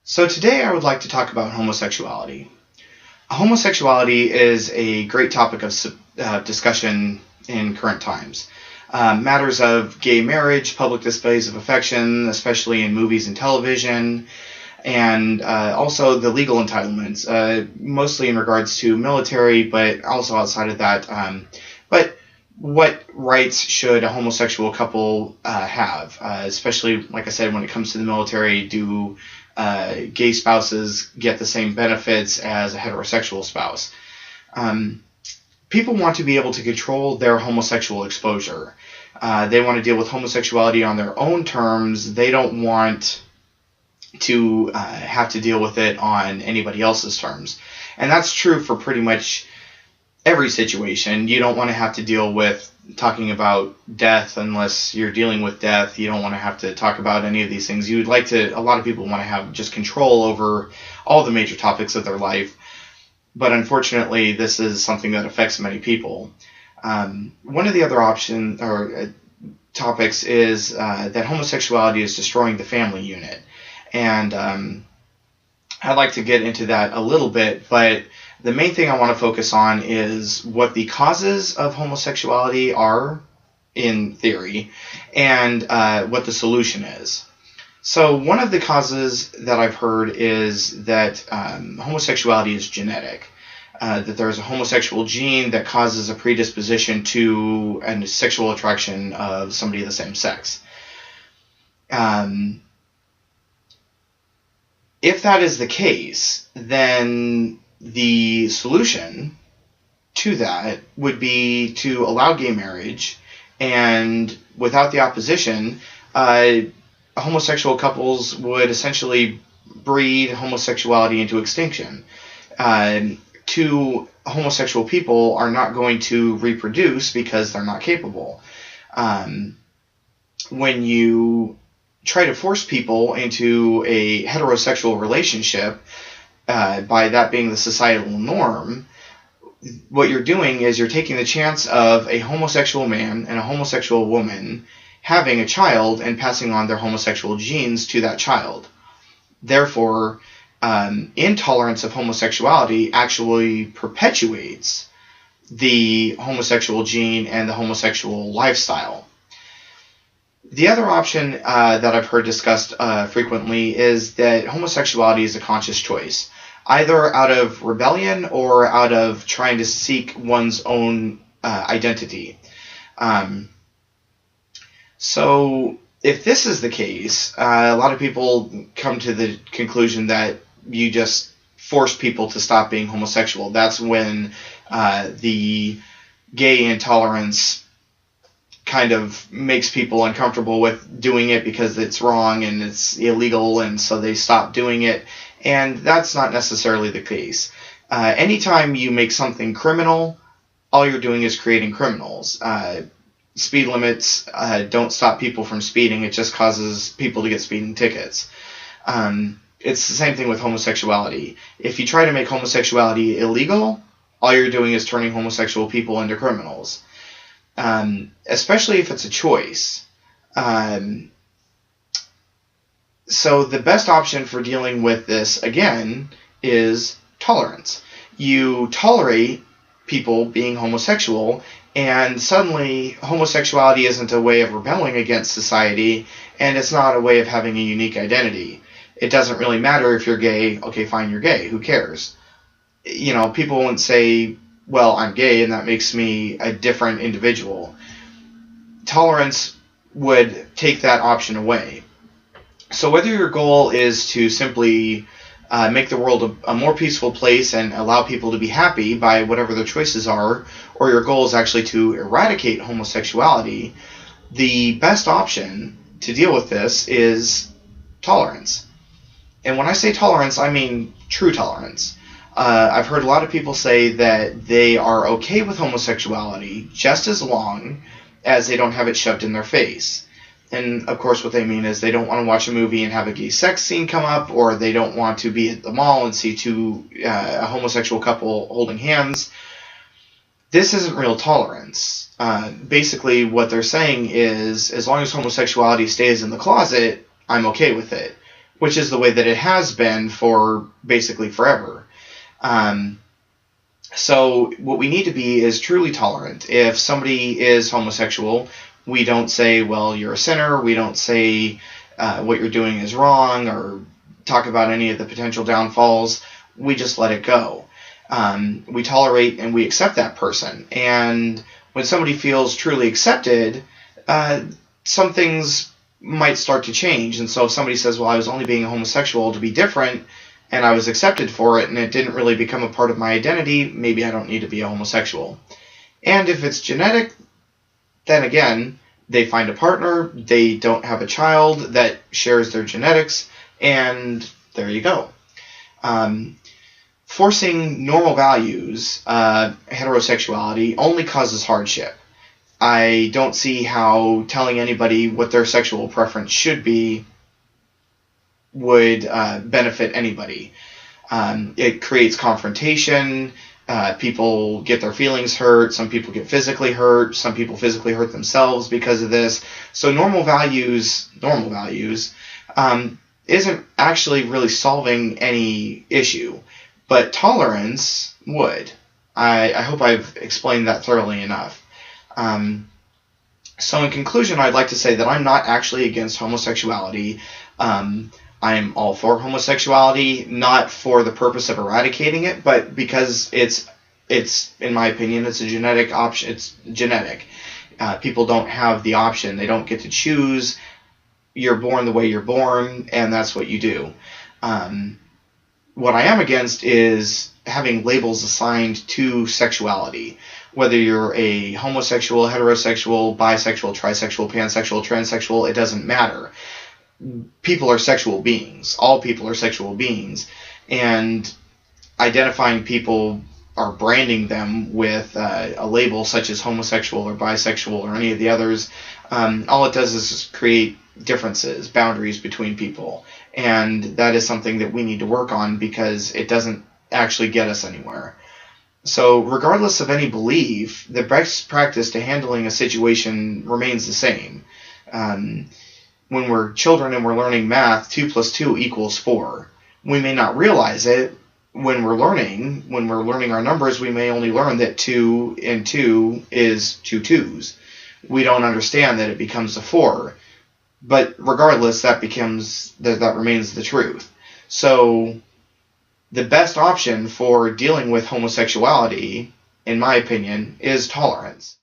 So today I would like to talk about homosexuality. Homosexuality is a great topic of discussion in current times. Matters of gay marriage, public displays of affection, especially in movies and television, and also the legal entitlements, mostly in regards to military, but also outside of that. But what rights should a homosexual couple have, especially, like I said, when it comes to the military? Do gay spouses get the same benefits as a heterosexual spouse? People want to be able to control their homosexual exposure. They want to deal with homosexuality on their own terms. They don't want to have to deal with it on anybody else's terms. And that's true for pretty much every situation. You don't want to have to deal with talking about death unless you're dealing with death. You don't want to have to talk about any of these things. A lot of people want to have just control over all the major topics of their life. But unfortunately, this is something that affects many people. One of the other topics is that homosexuality is destroying the family unit. And I'd like to get into that a little bit, but the main thing I want to focus on is what the causes of homosexuality are, in theory, and what the solution is. So one of the causes that I've heard is that homosexuality is genetic, that there's a homosexual gene that causes a predisposition to a sexual attraction of somebody of the same sex. If that is the case, then the solution to that would be to allow gay marriage, and without the opposition, homosexual couples would essentially breed homosexuality into extinction. Two homosexual people are not going to reproduce because they're not capable. When you try to force people into a heterosexual relationship, by that being the societal norm, what you're doing is you're taking the chance of a homosexual man and a homosexual woman having a child and passing on their homosexual genes to that child. Therefore, intolerance of homosexuality actually perpetuates the homosexual gene and the homosexual lifestyle. The other option that I've heard discussed frequently is that homosexuality is a conscious choice, either out of rebellion or out of trying to seek one's own identity. So if this is the case, a lot of people come to the conclusion that you just force people to stop being homosexual. That's when the gay intolerance kind of makes people uncomfortable with doing it because it's wrong and it's illegal, and so they stop doing it. And that's not necessarily the case. Anytime you make something criminal, all you're doing is creating criminals. Speed limits don't stop people from speeding. It just causes people to get speeding tickets. It's the same thing with homosexuality. If you try to make homosexuality illegal, all you're doing is turning homosexual people into criminals. Especially if it's a choice. So the best option for dealing with this, again, is tolerance. You tolerate people being homosexual, and suddenly homosexuality isn't a way of rebelling against society, and it's not a way of having a unique identity. It doesn't really matter if you're gay. Okay, fine, you're gay. Who cares? You know, people won't say, well, I'm gay and that makes me a different individual. Tolerance would take that option away. So whether your goal is to simply make the world a more peaceful place and allow people to be happy by whatever their choices are, or your goal is actually to eradicate homosexuality, the best option to deal with this is tolerance. And when I say tolerance, I mean true tolerance. I've heard a lot of people say that they are okay with homosexuality just as long as they don't have it shoved in their face. And, of course, what they mean is they don't want to watch a movie and have a gay sex scene come up, or they don't want to be at the mall and see a homosexual couple holding hands. This isn't real tolerance. Basically, what they're saying is, as long as homosexuality stays in the closet, I'm okay with it. which is the way that it has been for basically forever. So what we need to be is truly tolerant. If somebody is homosexual, we don't say, well, you're a sinner. We don't say what you're doing is wrong or talk about any of the potential downfalls. We just let it go. We tolerate and we accept that person. And when somebody feels truly accepted, some things might start to change. And so if somebody says, well, I was only being a homosexual to be different, and I was accepted for it, and it didn't really become a part of my identity, maybe I don't need to be a homosexual. And if it's genetic, then again, they find a partner, they don't have a child that shares their genetics, and there you go. Forcing normal values, heterosexuality, only causes hardship. I don't see how telling anybody what their sexual preference should be would benefit anybody. It creates confrontation. People get their feelings hurt. Some people get physically hurt. Some people physically hurt themselves because of this. So normal values isn't actually really solving any issue, but tolerance would. I hope I've explained that thoroughly enough. So in conclusion, I'd like to say that I'm not actually against homosexuality. I'm all for homosexuality, not for the purpose of eradicating it, but because it's in my opinion, it's a genetic option. It's genetic. People don't have the option. They don't get to choose. You're born the way you're born, and that's what you do. What I am against is having labels assigned to sexuality. Whether you're a homosexual, heterosexual, bisexual, trisexual, pansexual, transsexual, it doesn't matter. People are sexual beings. All people are sexual beings. And identifying people or branding them with a label such as homosexual or bisexual or any of the others, all it does is just create differences, boundaries between people. And that is something that we need to work on because it doesn't actually get us anywhere. So regardless of any belief, the best practice to handling a situation remains the same. When we're children and we're learning math, 2 plus 2 equals 4. We may not realize it when we're learning our numbers. We may only learn that 2 and 2 is 2 2s. We don't understand that it becomes a 4. But regardless, that remains the truth. So the best option for dealing with homosexuality, in my opinion, is tolerance.